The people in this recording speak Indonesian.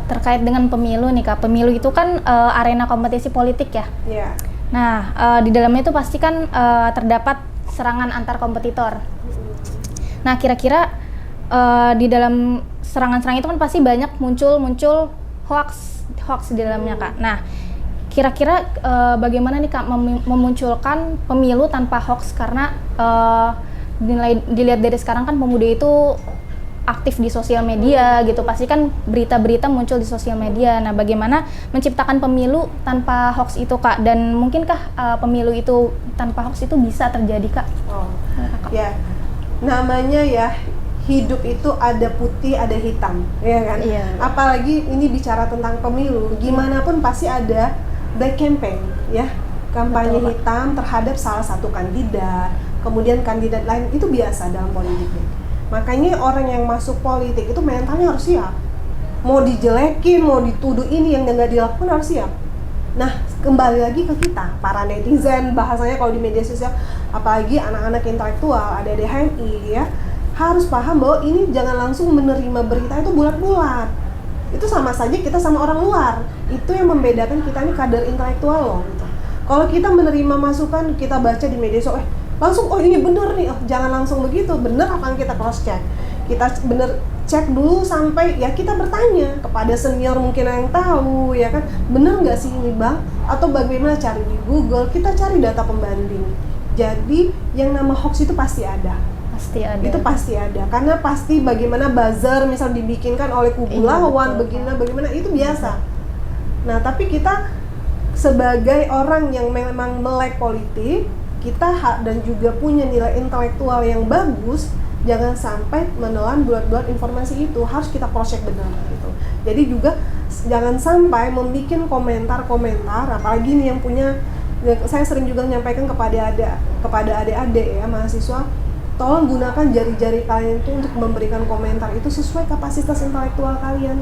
Terkait dengan pemilu nih Kak, pemilu itu kan arena kompetisi politik ya. Iya. Nah, di dalamnya itu pasti kan terdapat serangan antar kompetitor. Nah, kira-kira di dalam serangan-serangan itu kan pasti banyak muncul hoax di dalamnya Kak. Nah, kira-kira bagaimana nih Kak memunculkan pemilu tanpa hoax, karena dilihat dari sekarang kan pemuda itu aktif di sosial media gitu, pasti kan berita-berita muncul di sosial media. Nah, bagaimana menciptakan pemilu tanpa hoax itu Kak, dan mungkinkah pemilu itu tanpa hoax itu bisa terjadi Kak? Oh, ya, namanya ya hidup itu ada putih ada hitam, ya kan? Iya. Apalagi ini bicara tentang pemilu, gimana pun pasti ada black campaign, ya, kampanye Betul, Pak. hitam terhadap salah satu kandidat, kemudian kandidat lain, itu biasa dalam politiknya. Makanya orang yang masuk politik itu mentalnya harus siap. Mau dijelekin, mau dituduh ini yang nggak dilakukan harus siap. Nah, kembali lagi ke kita, para netizen, bahasanya kalau di media sosial, apalagi anak-anak intelektual, adik-adik HMI ya, harus paham bahwa ini jangan langsung menerima berita itu bulat-bulat. Itu sama saja kita sama orang luar. Itu yang membedakan kita ini kader intelektual loh gitu. Kalau kita menerima masukan, kita baca di media sosial, langsung oh ini bener nih, oh jangan langsung begitu. Bener akan kita cross check. Kita bener cek dulu sampai ya kita bertanya kepada senior mungkin yang tahu ya kan, bener nggak sih ini bang, atau bagaimana cari di Google, kita cari data pembanding. Jadi yang nama hoax itu pasti ada. Pasti ada. Itu pasti ada, karena pasti bagaimana buzzer misal dibikinkan oleh kubu lawan, bagaimana itu biasa. Nah, tapi kita sebagai orang yang memang melek politik, kita dan juga punya nilai intelektual yang bagus, jangan sampai menelan bulat-bulat informasi itu, harus kita cross check benar gitu. Jadi juga jangan sampai membuat komentar-komentar, apalagi nih yang punya, saya sering juga menyampaikan kepada adik-adik ya, mahasiswa, tolong gunakan jari-jari kalian itu untuk memberikan komentar itu sesuai kapasitas intelektual kalian.